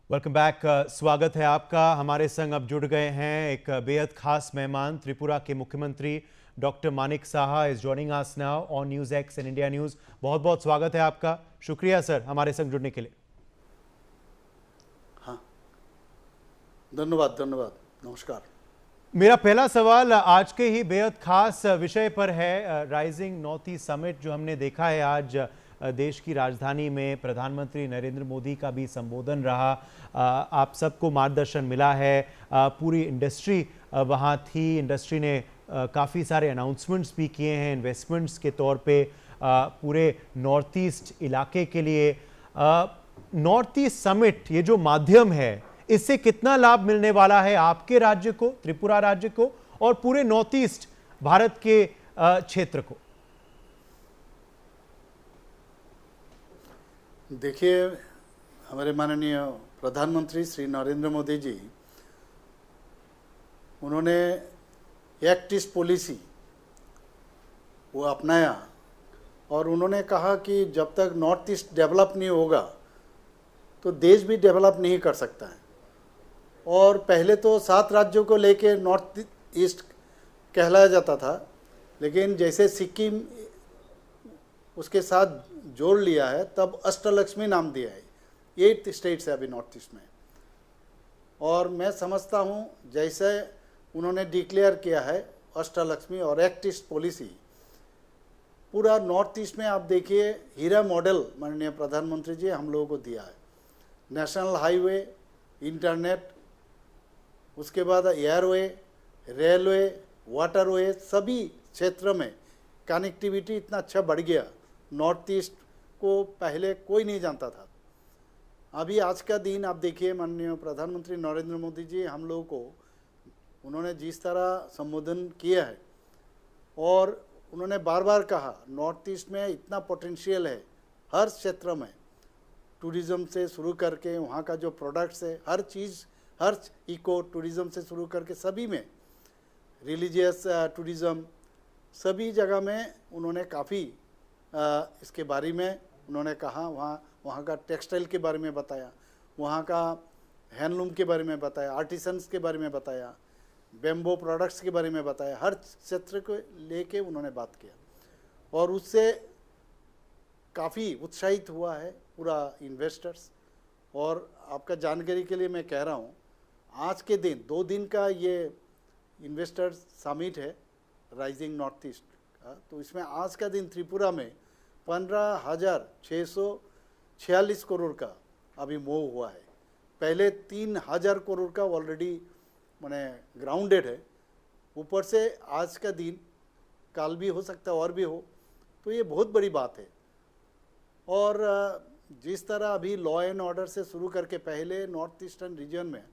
Welcome back. स्वागत है आपका। हमारे संग अब जुड़ गए हैं एक बेहद खास मेहमान, त्रिपुरा के मुख्यमंत्री doctor Manik Saha is joining us now on news x and India news. बहुत बहुत स्वागत है आपका। शुक्रिया सर हमारे संग जुड़ने के लिए। हाँ, धन्यवाद धन्यवाद, नमस्कार। मेरा पहला सवाल आज के ही बेहद खास विषय पर है, राइजिंग नॉर्थ ईस्ट समिट जो हमने देखा है आज देश की राजधानी में। प्रधानमंत्री नरेंद्र मोदी का भी संबोधन रहा, आप सबको मार्गदर्शन मिला है, पूरी इंडस्ट्री वहाँ थी। इंडस्ट्री ने काफ़ी सारे अनाउंसमेंट्स भी किए हैं इन्वेस्टमेंट्स के तौर पे पूरे नॉर्थ ईस्ट इलाके के लिए। नॉर्थ ईस्ट समिट ये जो माध्यम है, इससे कितना लाभ मिलने वाला है आपके राज्य को, त्रिपुरा राज्य को, और पूरे नॉर्थ ईस्ट भारत के क्षेत्र को? देखिए, हमारे माननीय प्रधानमंत्री श्री नरेंद्र मोदी जी, उन्होंने एक्ट ईस्ट पॉलिसी वो अपनाया और उन्होंने कहा कि जब तक नॉर्थ ईस्ट डेवलप नहीं होगा तो देश भी डेवलप नहीं कर सकता है। और पहले तो 7 राज्यों को लेके नॉर्थ ईस्ट कहलाया जाता था, लेकिन जैसे सिक्किम उसके साथ जोड़ लिया है तब अष्टलक्ष्मी नाम दिया है। 8 स्टेट्स है अभी नॉर्थ ईस्ट में। और मैं समझता हूँ जैसे उन्होंने डिक्लेयर किया है अष्टलक्ष्मी और एक्ट ईस्ट पॉलिसी, पूरा नॉर्थ ईस्ट में आप देखिए हीरा मॉडल माननीय प्रधानमंत्री जी हम लोगों को दिया है। नेशनल हाईवे, इंटरनेट, उसके बाद एयरवे, रेलवे, वाटरवे, सभी क्षेत्र में कनेक्टिविटी इतना अच्छा बढ़ गया। नॉर्थ ईस्ट को पहले कोई नहीं जानता था। अभी आज का दिन आप देखिए, माननीय प्रधानमंत्री नरेंद्र मोदी जी हम लोगों को उन्होंने जिस तरह संबोधन किया है और उन्होंने बार बार कहा नॉर्थ ईस्ट में इतना पोटेंशियल है हर क्षेत्र में, टूरिज़्म से शुरू करके वहाँ का जो प्रोडक्ट्स है, हर चीज़, हर इको टूरिज़्म से शुरू करके सभी में, रिलीजियस टूरिज़्म, सभी जगह में उन्होंने काफ़ी इसके बारे में उन्होंने कहा। वहाँ का टेक्सटाइल के बारे में बताया, वहाँ का हैंडलूम के बारे में बताया, आर्टिसंस के बारे में बताया, बेम्बो प्रोडक्ट्स के बारे में बताया। हर क्षेत्र को लेके उन्होंने बात किया और उससे काफ़ी उत्साहित हुआ है पूरा इन्वेस्टर्स। और आपका जानकारी के लिए मैं कह रहा हूँ, आज के दिन 2 दिन का ये इन्वेस्टर्स समिट है राइजिंग नॉर्थ ईस्ट का, तो इसमें आज का दिन त्रिपुरा में 15,646 करोड़ का अभी मूव हुआ है। पहले 3,000 करोड़ का ऑलरेडी माने ग्राउंडेड है। ऊपर से आज का दिन, कल भी हो सकता है और भी हो, तो ये बहुत बड़ी बात है। और जिस तरह अभी लॉ एंड ऑर्डर से शुरू करके पहले नॉर्थ ईस्टर्न रीजन में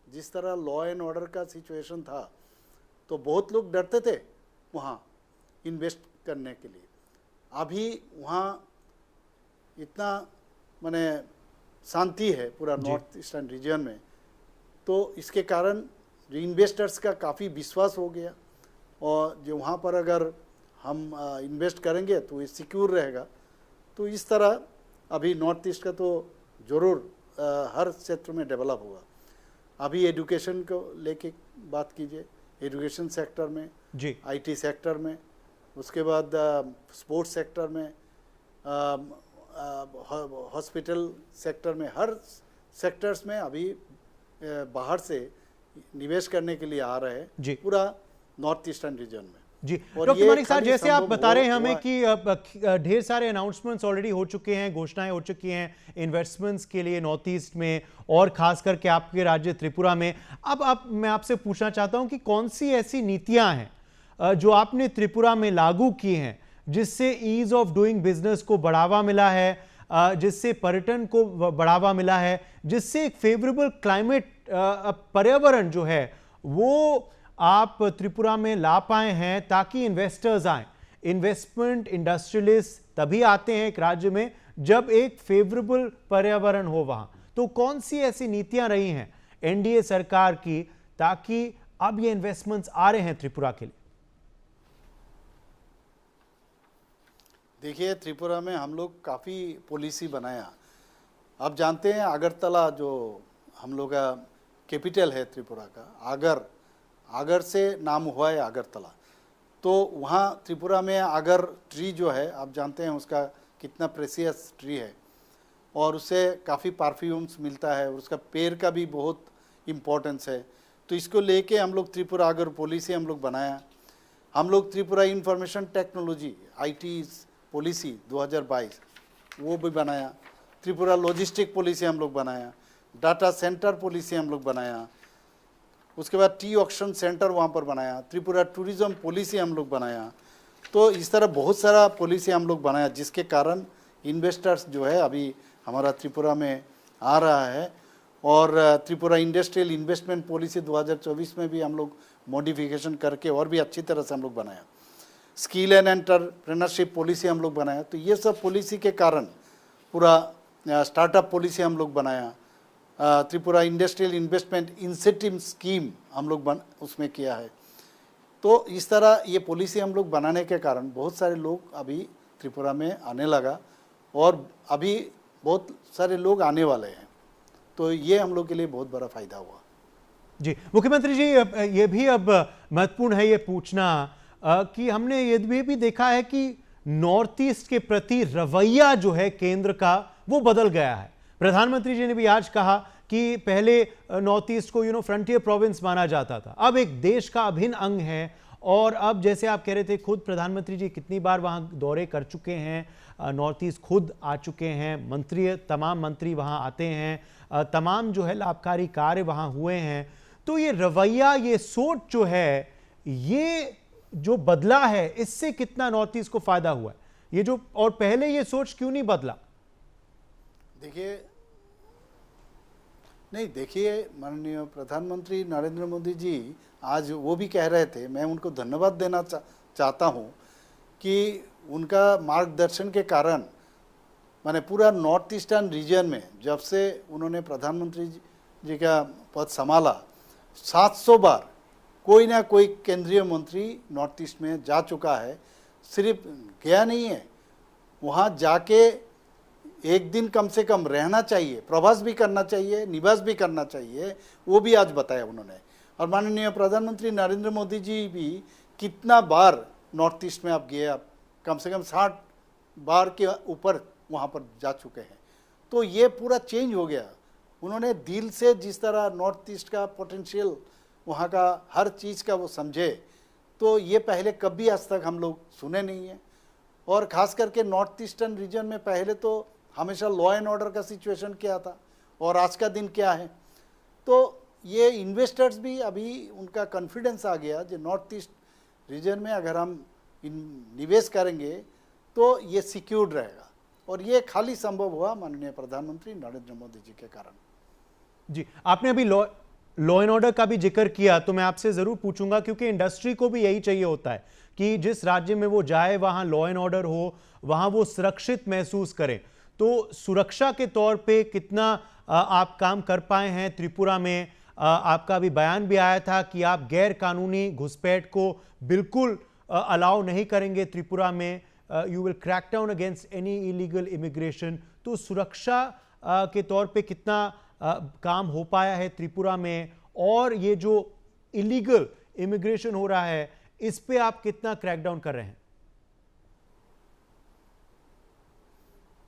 जिस तरह लॉ एंड ऑर्डर का सिचुएशन था, तो बहुत लोग डरते थे वहाँ इन्वेस्ट करने के लिए। अभी वहाँ इतना माने शांति है पूरा नॉर्थ ईस्टर्न रीजन में, तो इसके कारण इन्वेस्टर्स का काफ़ी विश्वास हो गया। और जो वहाँ पर अगर हम इन्वेस्ट करेंगे तो ये सिक्योर रहेगा। तो इस तरह अभी नॉर्थ ईस्ट का तो ज़रूर हर क्षेत्र में डेवलप होगा। अभी एजुकेशन को लेके बात कीजिए, एजुकेशन सेक्टर में जी, आईटी सेक्टर में, उसके बाद स्पोर्ट्स सेक्टर में, हॉस्पिटल सेक्टर में, हर सेक्टर्स में अभी बाहर से निवेश करने के लिए आ रहे हैं पूरा नॉर्थ ईस्टर्न रीजन में। जी डॉक्टर मानिक साहब, जैसे आप बता रहे हैं हमें कि ढेर सारे अनाउंसमेंट्स ऑलरेडी हो चुके हैं, घोषणाएं हो चुकी हैं इन्वेस्टमेंट्स के लिए नॉर्थ ईस्ट में और खास करके आपके राज्य त्रिपुरा में। अब मैं आपसे पूछना चाहता हूं कि कौन सी ऐसी नीतियां हैं जो आपने त्रिपुरा में लागू की हैं जिससे ईज ऑफ डूइंग बिजनेस को बढ़ावा मिला है, जिससे पर्यटन को बढ़ावा मिला है, जिससे एक फेवरेबल क्लाइमेट, पर्यावरण जो है वो आप त्रिपुरा में ला पाए हैं ताकि इन्वेस्टर्स आए। इन्वेस्टमेंट, इंडस्ट्रियलिस्ट तभी आते हैं एक राज्य में जब एक फेवरेबल पर्यावरण हो वहां। तो कौन सी ऐसी नीतियां रही हैं एनडीए सरकार की ताकि अब ये इन्वेस्टमेंट्स आ रहे हैं त्रिपुरा के लिए? देखिए, त्रिपुरा में हम लोग काफ़ी पॉलिसी बनाया। आप जानते हैं अगरतला जो हम लोग का कैपिटल है त्रिपुरा का, आगर, आगर से नाम हुआ है आगरतला। तो वहाँ त्रिपुरा में आगर ट्री जो है आप जानते हैं उसका कितना प्रेसियस ट्री है, और उससे काफ़ी परफ्यूम्स मिलता है, और उसका पेड़ का भी बहुत इम्पोर्टेंस है। तो इसको लेके हम लोग त्रिपुरा आगर पॉलिसी हम लोग बनाया। हम लोग Tripura information technology IT policy 2022 वो भी बनाया। त्रिपुरा लॉजिस्टिक पॉलिसी हम लोग बनाया। डाटा सेंटर पॉलिसी हम लोग बनाया। उसके बाद टी ऑक्शन सेंटर वहाँ पर बनाया। त्रिपुरा टूरिज्म पॉलिसी हम लोग बनाया। तो इस तरह बहुत सारा पॉलिसी हम लोग बनाया, जिसके कारण इन्वेस्टर्स जो है अभी हमारा त्रिपुरा में आ रहा है। और त्रिपुरा इंडस्ट्रियल इन्वेस्टमेंट पॉलिसी 2024 में भी हम लोग मॉडिफिकेशन करके और भी अच्छी तरह से हम लोग बनाया। स्किल एंड एंटरप्रेन्योरशिप पॉलिसी हम लोग बनाया। तो ये सब पॉलिसी के कारण पूरा स्टार्टअप पॉलिसी हम लोग बनाया। Tripura industrial investment incentive scheme हम लोग उसमें किया है। तो इस तरह ये पॉलिसी हम लोग बनाने के कारण बहुत सारे लोग अभी त्रिपुरा में आने लगा, और अभी बहुत सारे लोग आने वाले हैं। तो ये हम लोग के लिए बहुत बड़ा फायदा हुआ। जी मुख्यमंत्री जी, ये भी अब महत्वपूर्ण है ये पूछना कि हमने ये भी देखा है कि नॉर्थ ईस्ट के प्रति रवैया जो है केंद्र का वो बदल गया है। प्रधानमंत्री जी ने भी आज कहा कि पहले नॉर्थ ईस्ट को फ्रंटियर प्रोविंस माना जाता था, अब एक देश का अभिन्न अंग है। और अब जैसे आप कह रहे थे, खुद प्रधानमंत्री जी कितनी बार वहां दौरे कर चुके हैं, नॉर्थ ईस्ट खुद आ चुके हैं, तमाम मंत्री वहां आते हैं, तमाम जो है लाभकारी कार्य वहां हुए हैं। तो ये रवैया, ये सोच जो है, ये जो बदला है, इससे कितना नॉर्थ ईस्ट को फायदा हुआ है? ये जो, और पहले ये सोच क्यों नहीं बदला? देखिए माननीय प्रधानमंत्री नरेंद्र मोदी जी आज वो भी कह रहे थे, मैं उनको धन्यवाद देना चाहता हूँ कि उनका मार्गदर्शन के कारण माने पूरा नॉर्थ ईस्टर्न रीजन में जब से उन्होंने प्रधानमंत्री जी का पद संभाला, 700 बार कोई ना कोई केंद्रीय मंत्री नॉर्थ ईस्ट में जा चुका है। सिर्फ गया नहीं है, वहाँ जाके एक दिन कम से कम रहना चाहिए, प्रवास भी करना चाहिए, निवास भी करना चाहिए, वो भी आज बताया उन्होंने। और माननीय प्रधानमंत्री नरेंद्र मोदी जी भी कितना बार नॉर्थ ईस्ट में आप गए, आप कम से कम 60 बार के ऊपर वहाँ पर जा चुके हैं। तो ये पूरा चेंज हो गया। उन्होंने दिल से जिस तरह नॉर्थ ईस्ट का पोटेंशियल, वहाँ का हर चीज़ का वो समझे, तो ये पहले कभी आज तक हम लोग सुने नहीं है। और ख़ास करके नॉर्थ ईस्टर्न रीजन में पहले तो हमेशा लॉ एंड ऑर्डर का सिचुएशन क्या था और आज का दिन क्या है। तो ये इन्वेस्टर्स भी अभी उनका कॉन्फिडेंस आ गया जो नॉर्थ ईस्ट रीजन में अगर हम निवेश करेंगे तो ये सिक्योर्ड रहेगा, और ये खाली संभव हुआ माननीय प्रधानमंत्री नरेंद्र मोदी जी के कारण। जी, आपने अभी लॉ एंड ऑर्डर का भी जिक्र किया, तो मैं आपसे जरूर पूछूंगा, क्योंकि इंडस्ट्री को भी यही चाहिए होता है कि जिस राज्य में वो जाए वहां लॉ एंड ऑर्डर हो, वहां वो सुरक्षित महसूस करें। तो सुरक्षा के तौर पे कितना आप काम कर पाए हैं त्रिपुरा में? आपका अभी बयान भी आया था कि आप गैर कानूनी घुसपैठ को बिल्कुल अलाउ नहीं करेंगे त्रिपुरा में, you will crack down against any illegal immigration. तो सुरक्षा के तौर पे कितना काम हो पाया है त्रिपुरा में, और ये जो इलीगल इमिग्रेशन हो रहा है इस पे आप कितना क्रैकडाउन कर रहे हैं?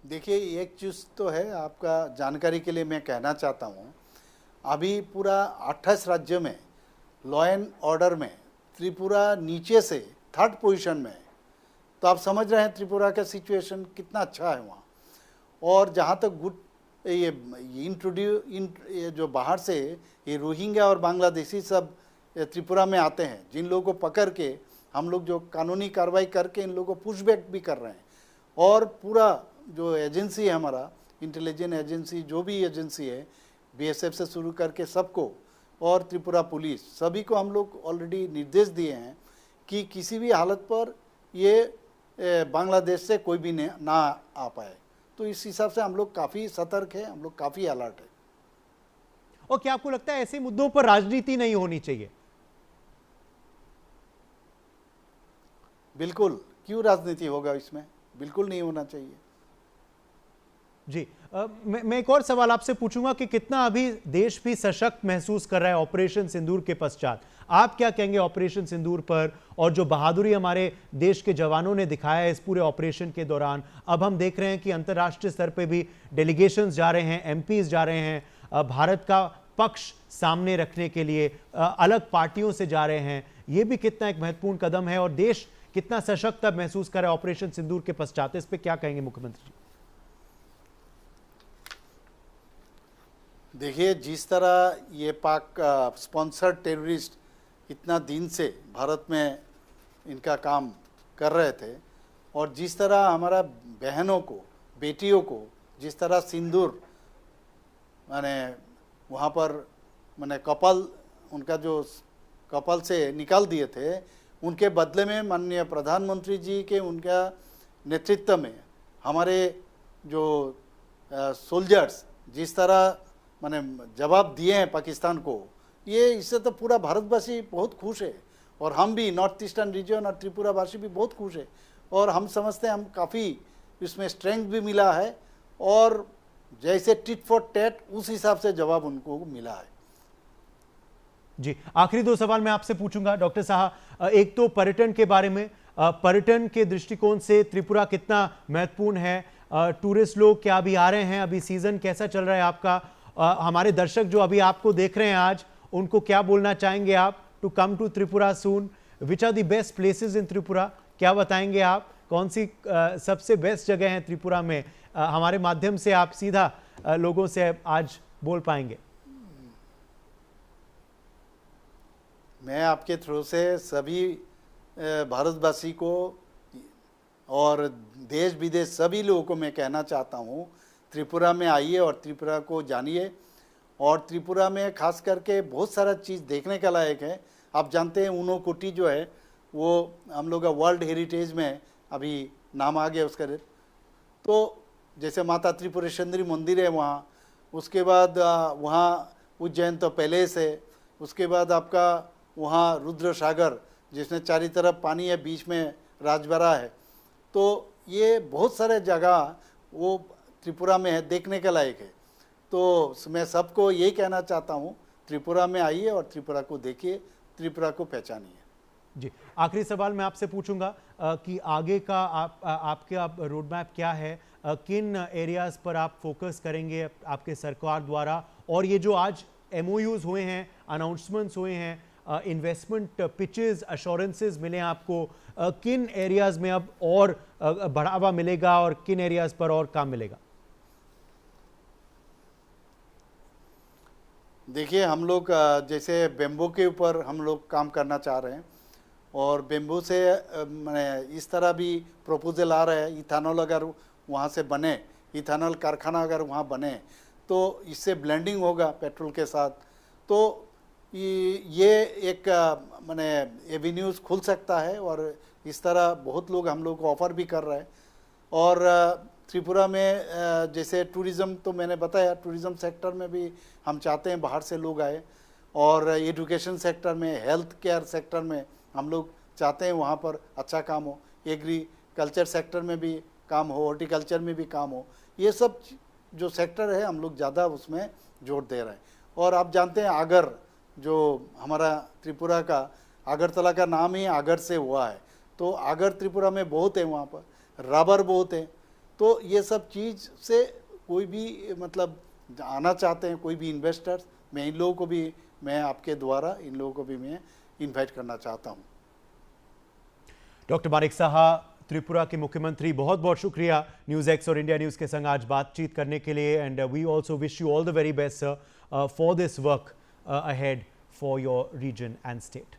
देखिए, एक चीज़ तो है, आपका जानकारी के लिए मैं कहना चाहता हूँ, अभी पूरा 28 राज्य में लॉ एंड ऑर्डर में त्रिपुरा नीचे से 3rd पोजीशन में है। तो आप समझ रहे हैं त्रिपुरा का सिचुएशन कितना अच्छा है वहाँ। और जहाँ तक ये जो बाहर से ये रोहिंग्या और बांग्लादेशी सब त्रिपुरा में आते हैं, जिन लोगों को पकड़ के हम लोग जो कानूनी कार्रवाई करके इन लोगों को पुशबैक भी कर रहे हैं। और पूरा जो एजेंसी है हमारा, इंटेलिजेंस एजेंसी, जो भी एजेंसी है, BSF से शुरू करके सबको, और त्रिपुरा पुलिस, सभी को हम लोग ऑलरेडी निर्देश दिए हैं कि किसी भी हालत पर ये बांग्लादेश से कोई भी ना आ पाए। तो इस हिसाब से हम लोग काफ़ी सतर्क हैं, हम लोग काफ़ी अलर्ट हैं। और क्या आपको लगता है ऐसे मुद्दों पर राजनीति नहीं होनी चाहिए? बिल्कुल, क्यों राजनीति होगा इसमें? बिल्कुल नहीं होना चाहिए। जी मैं एक और सवाल आपसे पूछूंगा कि कितना अभी देश भी सशक्त महसूस कर रहा है ऑपरेशन सिंदूर के पश्चात। आप क्या कहेंगे ऑपरेशन सिंदूर पर, और जो बहादुरी हमारे देश के जवानों ने दिखाया है इस पूरे ऑपरेशन के दौरान। अब हम देख रहे हैं कि अंतर्राष्ट्रीय स्तर पे भी डेलीगेशंस जा रहे हैं, एमपीज जा रहे हैं, भारत का पक्ष सामने रखने के लिए अलग पार्टियों से जा रहे हैं। ये भी कितना एक महत्वपूर्ण कदम है और देश कितना सशक्त अब महसूस कर रहा है ऑपरेशन सिंदूर के पश्चात। इस पे क्या कहेंगे मुख्यमंत्री जी? देखिए, जिस तरह ये पाक स्पॉन्सर्ड टेररिस्ट इतना दिन से भारत में इनका काम कर रहे थे, और जिस तरह हमारा बहनों को, बेटियों को जिस तरह सिंदूर माने वहाँ पर माने कपल, उनका जो कपल से निकाल दिए थे, उनके बदले में माननीय प्रधानमंत्री जी के उनका नेतृत्व में हमारे जो सोल्जर्स जिस तरह माने जवाब दिए हैं पाकिस्तान को, ये इससे तो पूरा भारतवासी बहुत खुश है, और हम भी नॉर्थ ईस्टर्न रीजन और त्रिपुरावासी भी बहुत खुश है, और हम समझते हैं हम काफ़ी इसमें स्ट्रेंथ भी मिला है, और जैसे टिट फॉर टैट उस हिसाब से जवाब उनको मिला है। जी, आखिरी दो सवाल मैं आपसे पूछूंगा डॉक्टर साहब। एक तो पर्यटन के बारे में, पर्यटन के दृष्टिकोण से त्रिपुरा कितना महत्वपूर्ण है? टूरिस्ट लोग क्या अभी आ रहे हैं? अभी सीजन कैसा चल रहा है आपका? हमारे दर्शक जो अभी आपको देख रहे हैं आज, उनको क्या बोलना चाहेंगे आप to come to Tripura soon? Which are the best places in Tripura? क्या बताएंगे आप? कौन सी सबसे बेस्ट जगह है त्रिपुरा में? हमारे माध्यम से आप सीधा लोगों से आज बोल पाएंगे। मैं आपके थ्रू से सभी भारतवासी को और देश विदेश सभी लोगों को मैं कहना चाहता हूँ, त्रिपुरा में आइए और त्रिपुरा को जानिए। और त्रिपुरा में खास करके बहुत सारा चीज़ देखने का लायक है। आप जानते हैं ऊनोकोटी जो है वो हम लोग का वर्ल्ड हेरिटेज में अभी नाम आ गया उसका। तो जैसे माता त्रिपुरेश्वरी मंदिर है वहाँ, उसके बाद वहाँ उज्जैन तो पैलेस है, उसके बाद आपका वहाँ रुद्र सागर जिसमें चारों तरफ पानी है, बीच में राजबाड़ा है। तो ये बहुत सारे जगह वो त्रिपुरा में है, देखने के लायक है। तो मैं सबको यही कहना चाहता हूँ, त्रिपुरा में आइए और त्रिपुरा को देखिए, त्रिपुरा को पहचानिए। जी, आखिरी सवाल मैं आपसे पूछूंगा कि आगे का आपके रोड मैप क्या है? किन एरियाज पर आप फोकस करेंगे आपके सरकार द्वारा? और ये जो आज MOUs हुए हैं, अनाउंसमेंट्स हुए हैं, इन्वेस्टमेंट पिचेस, अश्योरेंसेस मिले आपको, किन एरियाज में अब और बढ़ावा मिलेगा और किन एरियाज पर और काम मिलेगा? देखिए, हम लोग जैसे बेम्बू के ऊपर हम लोग काम करना चाह रहे हैं, और बेम्बू से मैंने इस तरह भी प्रपोजल आ रहा है, इथानॉल अगर वहाँ से बने, इथानॉल कारखाना अगर वहाँ बने तो इससे ब्लेंडिंग होगा पेट्रोल के साथ। तो ये एक माने एवेन्यूज़ खुल सकता है, और इस तरह बहुत लोग हम लोग को ऑफ़र भी कर रहे हैं। और त्रिपुरा में जैसे टूरिज़्म तो मैंने बताया, टूरिज़्म सेक्टर में भी हम चाहते हैं बाहर से लोग आए, और एजुकेशन सेक्टर में, हेल्थ केयर सेक्टर में हम लोग चाहते हैं वहाँ पर अच्छा काम हो, एग्रीकल्चर सेक्टर में भी काम हो, हॉर्टिकल्चर में भी काम हो। ये सब जो सेक्टर है हम लोग ज़्यादा उसमें जोर दे रहे हैं। और आप जानते हैं आगर, जो हमारा त्रिपुरा का अगरतला का नाम ही आगर से हुआ है, तो आगर त्रिपुरा में बहुत है, वहाँ पर रबर बहुत है। तो ये सब चीज़ से कोई भी मतलब आना चाहते हैं, कोई भी इन्वेस्टर्स, मैं इन लोगों को भी, मैं आपके द्वारा इन लोगों को भी मैं इन्वाइट करना चाहता हूँ। डॉक्टर मानिक साहा, त्रिपुरा के मुख्यमंत्री, बहुत बहुत शुक्रिया न्यूज़ एक्स और इंडिया न्यूज़ के संग आज बातचीत करने के लिए। And we also wish you all the very best sir for this work ahead for your region and state.